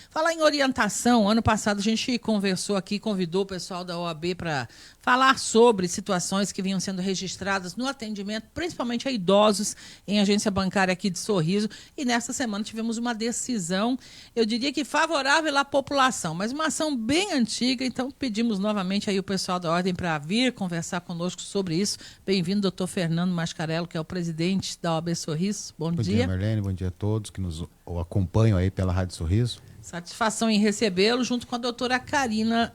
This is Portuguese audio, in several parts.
Falar em orientação, ano passado a gente conversou aqui, convidou o pessoal da OAB para falar sobre situações que vinham sendo registradas no atendimento, principalmente a idosos em agência bancária aqui de Sorriso. E nesta semana tivemos uma decisão, eu diria que favorável à população, mas uma ação bem antiga, então pedimos novamente aí o pessoal da Ordem para vir conversar conosco sobre isso. Bem-vindo, doutor Fernando Mascarello, que é o presidente da OAB Sorriso. Bom dia. Bom dia, Marlene. Bom dia a todos que nos acompanham aí pela Rádio Sorriso. Satisfação em recebê-lo, junto com a doutora Karina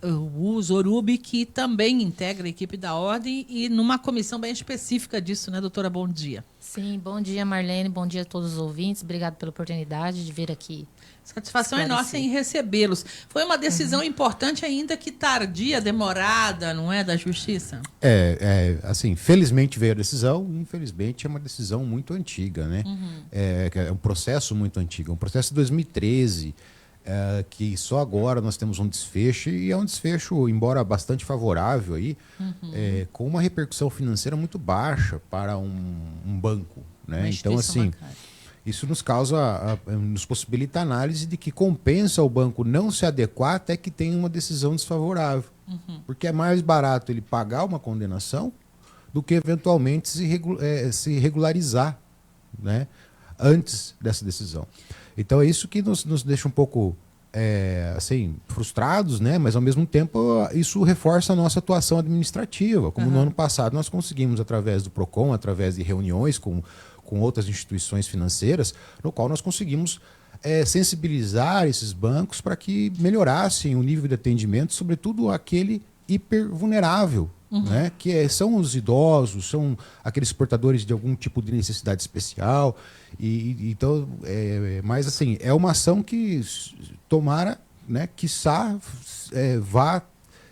Zorubi, que também integra a equipe da Ordem e numa comissão bem específica disso, né, doutora? Bom dia. Sim, bom dia, Marlene, bom dia a todos os ouvintes. Obrigado pela oportunidade de vir aqui. Satisfação é nossa em recebê-los. Foi uma decisão importante, ainda que tardia, demorada, não é, da Justiça? Assim, felizmente veio a decisão, infelizmente é uma decisão muito antiga, né? É um processo muito antigo, um processo de 2013, que só agora nós temos um desfecho, e é um desfecho, embora bastante favorável, aí, com uma repercussão financeira muito baixa para um banco, né? Então, assim, isso nos possibilita a análise de que compensa o banco não se adequar até que tenha uma decisão desfavorável. Porque é mais barato ele pagar uma condenação do que eventualmente se regularizar, né, antes dessa decisão. Então é isso que nos deixa um pouco assim, frustrados, né? Mas ao mesmo tempo isso reforça a nossa atuação administrativa. Como no ano passado nós conseguimos, através do PROCON, através de reuniões com outras instituições financeiras, no qual nós conseguimos sensibilizar esses bancos para que melhorassem o nível de atendimento, sobretudo aquele hipervulnerável, né? Que são os idosos, são aqueles portadores de algum tipo de necessidade especial. Então, mas assim, é uma ação que tomara, né, quiçá vá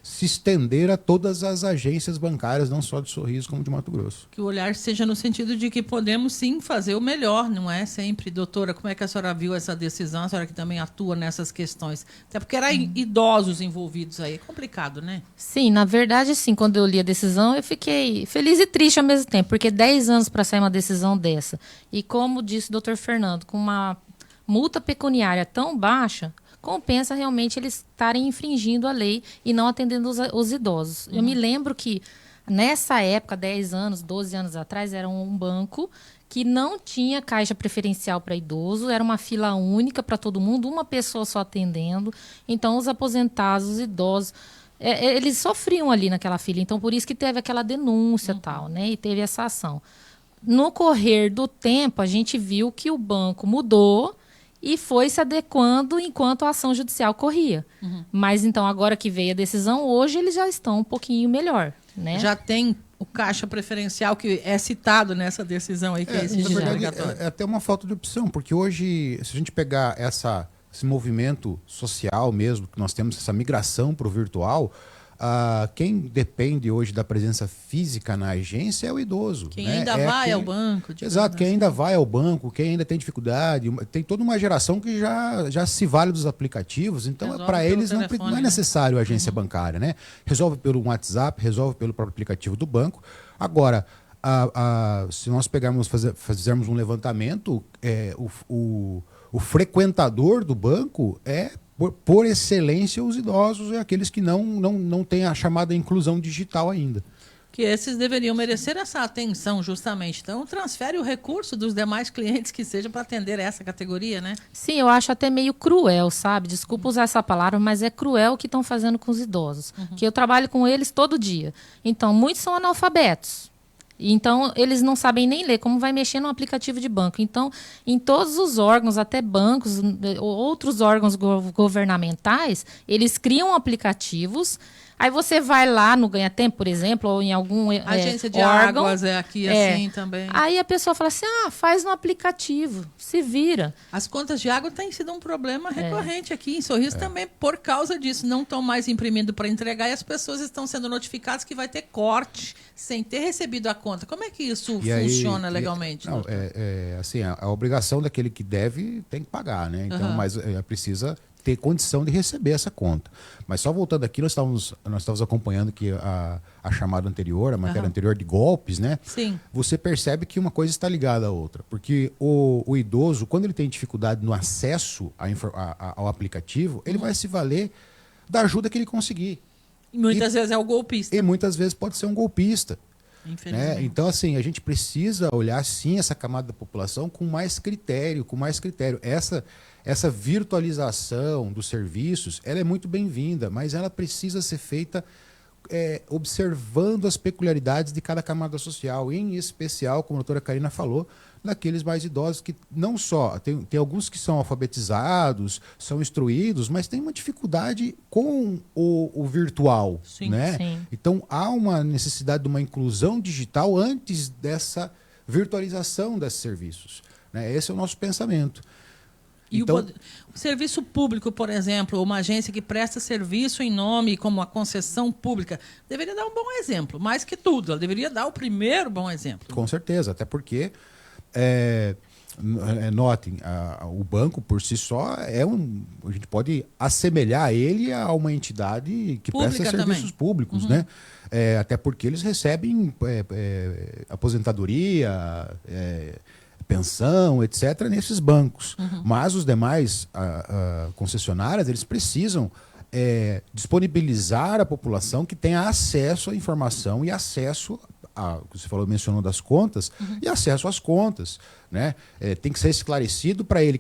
se estender a todas as agências bancárias, não só de Sorriso, como de Mato Grosso. Que o olhar seja no sentido de que podemos sim fazer o melhor, não é sempre. Doutora, como é que a senhora viu essa decisão? A senhora que também atua nessas questões. Até porque eram idosos envolvidos aí. É complicado, né? Sim, na verdade, sim. Quando eu li a decisão, eu fiquei feliz e triste ao mesmo tempo, porque 10 anos para sair uma decisão dessa. E como disse o doutor Fernando, com uma multa pecuniária tão baixa, compensa realmente eles estarem infringindo a lei e não atendendo os idosos. Eu me lembro que nessa época, 10 anos, 12 anos atrás, era um banco que não tinha caixa preferencial para idoso, era uma fila única para todo mundo, uma pessoa só atendendo. Então, os aposentados, os idosos, eles sofriam ali naquela fila. Então, por isso que teve aquela denúncia tal, né? E teve essa ação. No correr do tempo, a gente viu que o banco mudou e foi se adequando enquanto a ação judicial corria. Mas então, agora que veio a decisão, hoje eles já estão um pouquinho melhor, né? Já tem o caixa preferencial que é citado nessa decisão aí, que é esse obrigatório. É até uma falta de opção, porque hoje, se a gente pegar esse movimento social mesmo, que nós temos essa migração para o virtual, quem depende hoje da presença física na agência é o idoso. Quem ainda vai ao banco. Exato, quem ainda vai ao banco, quem ainda tem dificuldade. Tem toda uma geração que já se vale dos aplicativos, então para eles não é necessário a agência bancária, né? Resolve pelo WhatsApp, resolve pelo próprio aplicativo do banco. Agora, se nós fizermos um levantamento, o frequentador do banco por excelência, os idosos e aqueles que não têm a chamada inclusão digital ainda. Que esses deveriam merecer essa atenção, justamente. Então, transfere o recurso dos demais clientes que seja para atender essa categoria, né? Sim, eu acho até meio cruel, sabe? Desculpa usar essa palavra, mas é cruel o que estão fazendo com os idosos. Que eu trabalho com eles todo dia. Então, muitos são analfabetos. Então, eles não sabem nem ler, como vai mexer no aplicativo de banco. Então, em todos os órgãos, até bancos, outros órgãos governamentais, eles criam aplicativos. Aí você vai lá no Ganha Tempo, por exemplo, ou em algum agência de órgão, águas aqui assim também. Aí a pessoa fala assim, faz no aplicativo, se vira. As contas de água têm sido um problema recorrente aqui em Sorriso também por causa disso. Não estão mais imprimindo para entregar e as pessoas estão sendo notificadas que vai ter corte sem ter recebido a conta. Como é que isso funciona legalmente? Assim, a obrigação daquele que deve tem que pagar, né? Então, mas precisa ter condição de receber essa conta. Mas só voltando aqui, nós estávamos acompanhando que a chamada anterior, a matéria anterior de golpes, né? Sim. Você percebe que uma coisa está ligada à outra. Porque o idoso, quando ele tem dificuldade no acesso ao aplicativo, ele vai se valer da ajuda que ele conseguir. E muitas vezes é o golpista. E muitas vezes pode ser um golpista. Infelizmente. Né? Então, assim, a gente precisa olhar, sim, essa camada da população com mais critério, Essa virtualização dos serviços, ela é muito bem-vinda, mas ela precisa ser feita observando as peculiaridades de cada camada social, em especial, como a doutora Karina falou, naqueles mais idosos que não só, tem alguns que são alfabetizados, são instruídos, mas tem uma dificuldade com o virtual. Sim, né? sim. Então há uma necessidade de uma inclusão digital antes dessa virtualização desses serviços. Né? Esse é o nosso pensamento. E Então, o serviço público, por exemplo, uma agência que presta serviço em nome como a concessão pública, deveria dar um bom exemplo. Mais que tudo, ela deveria dar o primeiro bom exemplo. com certeza, até porque, notem, o banco por si só a gente pode assemelhar ele a uma entidade que Pública presta serviços também. públicos, né? Até porque eles recebem aposentadoria, pensão, etc., nesses bancos. Mas os demais concessionárias, eles precisam disponibilizar à população que tenha acesso à informação e acesso você mencionou das contas, e acesso às contas. Né? Tem que ser esclarecido para ele,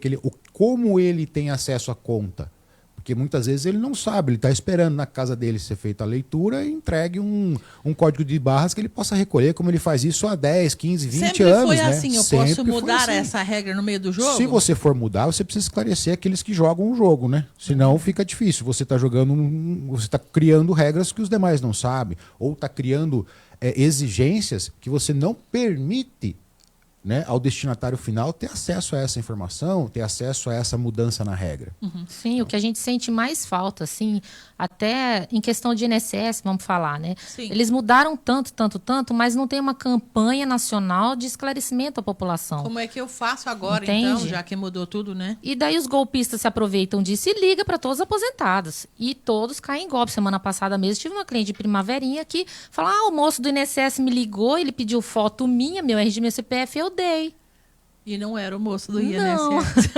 como ele tem acesso à conta. Porque muitas vezes ele não sabe, ele está esperando na casa dele ser feita a leitura e entregue um código de barras que ele possa recolher, como ele faz isso há 10, 15, 20 Sempre anos. foi né? assim, eu Sempre posso foi mudar assim. essa regra no meio do jogo? Se você for mudar, você precisa esclarecer aqueles que jogam o jogo, né? Senão fica difícil. Você está você está criando regras que os demais não sabem, ou está criando exigências que você não permite, né, ao destinatário final ter acesso a essa informação, ter acesso a essa mudança na regra. Sim, o que a gente sente mais falta, assim, até em questão de INSS, vamos falar, né? Sim. Eles mudaram tanto, mas não tem uma campanha nacional de esclarecimento à população. Como é que eu faço agora, Entende? então, já que mudou tudo, né? E daí os golpistas se aproveitam disso e ligam para todos os aposentados. E todos caem em golpe. Semana passada mesmo tive uma cliente de Primaverinha que falou: o moço do INSS me ligou, ele pediu foto minha, meu RG, meu CPF, eu dei. E não era o moço do Não. INSS.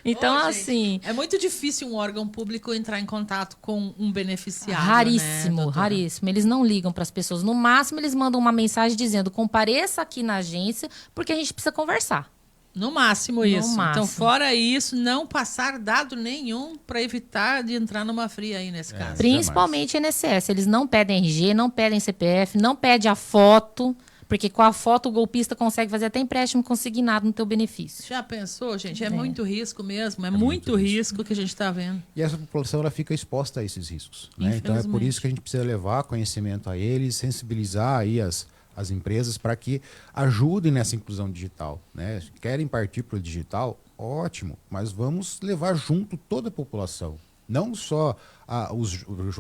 Então, Ô, gente, assim, é muito difícil um órgão público entrar em contato com um beneficiário. raríssimo, né, doutora? raríssimo. Eles não ligam para as pessoas. No máximo, eles mandam uma mensagem dizendo: compareça aqui na agência, porque a gente precisa conversar. No máximo No isso. Então, máximo. fora isso, não passar dado nenhum para evitar de entrar numa fria aí nesse caso. Principalmente INSS. Eles não pedem RG, não pedem CPF, não pedem a foto, porque com a foto o golpista consegue fazer até empréstimo consignado no teu benefício. Já pensou, gente? É muito risco mesmo. É muito risco que a gente está vendo. E essa população ela fica exposta a esses riscos. Né? Então é por Infelizmente. isso que a gente precisa levar conhecimento a eles, sensibilizar aí as empresas para que ajudem nessa inclusão digital. Né? Querem partir para o digital? Ótimo, mas vamos levar junto toda a população. Não só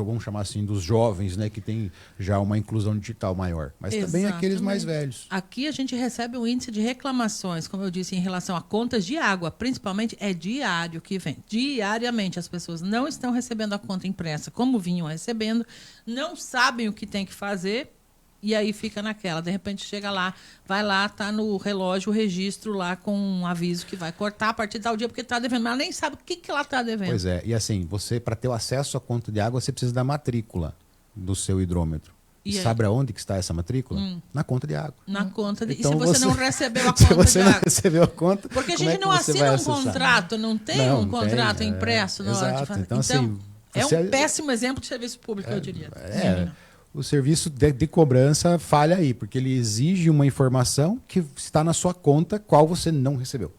vamos chamar assim, dos jovens, né, que tem já uma inclusão digital maior, mas também aqueles mais velhos. Aqui a gente recebe um índice de reclamações, como eu disse, em relação a contas de água, principalmente é diário que vem. Diariamente as pessoas não estão recebendo a conta impressa como vinham recebendo, não sabem o que tem que fazer. E aí fica naquela, de repente chega lá, vai lá, tá no relógio o registro lá com um aviso que vai cortar a partir de tal dia porque está devendo, mas ela nem sabe o que ela está devendo. Pois é, e assim, você para ter o acesso à conta de água, você precisa da matrícula do seu hidrômetro. E sabe aonde que está essa matrícula? Na conta de água. Na conta de... Então, e se você não recebeu a se conta você de não água? recebeu a conta, Porque a como gente é que não você vai assina um acessar? contrato, não tem Não, um contrato tem, impresso na hora de exato. fazer. Então, assim, é você- um péssimo exemplo de serviço público, eu diria. O serviço de cobrança falha aí, porque ele exige uma informação que está na sua conta, qual você não recebeu.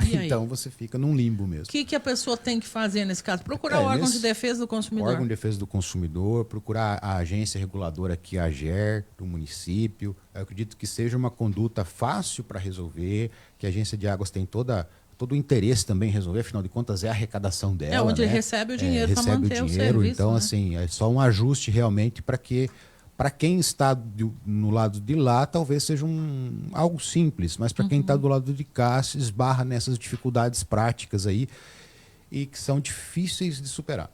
E aí? Então você fica num limbo O mesmo. que a pessoa tem que fazer nesse caso? Procurar o órgão de defesa do consumidor. Órgão de defesa do consumidor, procurar a agência reguladora aqui, a AGER, do município. Eu acredito que seja uma conduta fácil para resolver, que a agência de águas tem todo o interesse também em resolver, afinal de contas é a arrecadação dela. É onde né? recebe o dinheiro para recebe manter o o dinheiro, serviço. então né? assim, é só um ajuste realmente para quem está no lado de lá, talvez seja algo simples, mas para quem está do lado de cá, se esbarra nessas dificuldades práticas aí. e que são difíceis de superar.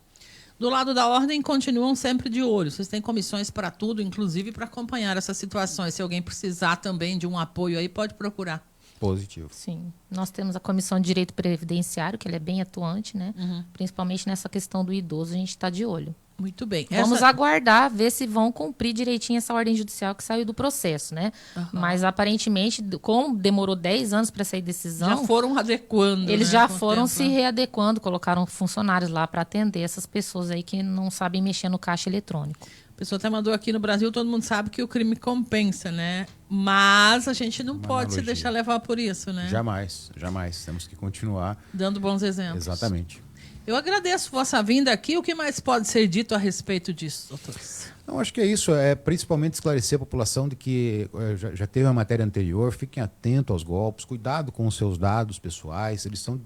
Do lado da ordem, continuam sempre de olho. Vocês têm comissões para tudo, inclusive para acompanhar essas situações. Se alguém precisar também de um apoio aí, pode procurar. Positivo. Sim. Nós temos a Comissão de Direito Previdenciário, que ela é bem atuante, né? Principalmente nessa questão do idoso, a gente está de olho. Muito bem. Vamos aguardar, ver se vão cumprir direitinho essa ordem judicial que saiu do processo, né? Mas, aparentemente, como demorou 10 anos para sair decisão... Já foram adequando, eles né, já com o foram tempo, se readequando, colocaram funcionários lá para atender essas pessoas aí que não sabem mexer no caixa eletrônico. A pessoa até mandou aqui no Brasil, todo mundo sabe que o crime compensa, né? Mas a gente não pode se deixar levar por isso, né? Jamais, jamais. Temos que continuar... Dando bons exemplos. Exatamente. Eu agradeço vossa vinda aqui. O que mais pode ser dito a respeito disso, doutores? Não, acho que é isso. É principalmente esclarecer a população de que já teve uma matéria anterior, fiquem atentos aos golpes, cuidado com os seus dados pessoais, eles são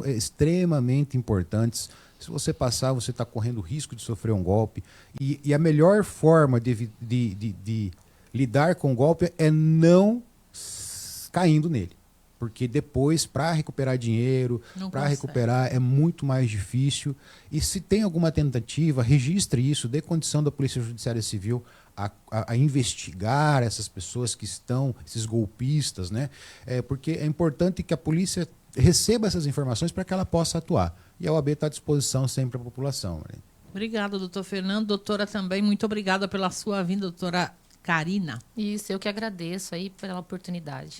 extremamente importantes. Se você passar, você está correndo risco de sofrer um golpe. E a melhor forma de lidar com o golpe é não caindo nele. Porque depois, para recuperar dinheiro, para recuperar, é muito mais difícil. E se tem alguma tentativa, registre isso, dê condição da Polícia Judiciária Civil a investigar essas pessoas que estão, esses golpistas, né? Porque é importante que a polícia receba essas informações para que ela possa atuar. E a OAB está à disposição sempre para a população. Né? Obrigada, doutor Fernando. Doutora também, muito obrigada pela sua vinda, doutora Karina. Isso, eu que agradeço aí pela oportunidade.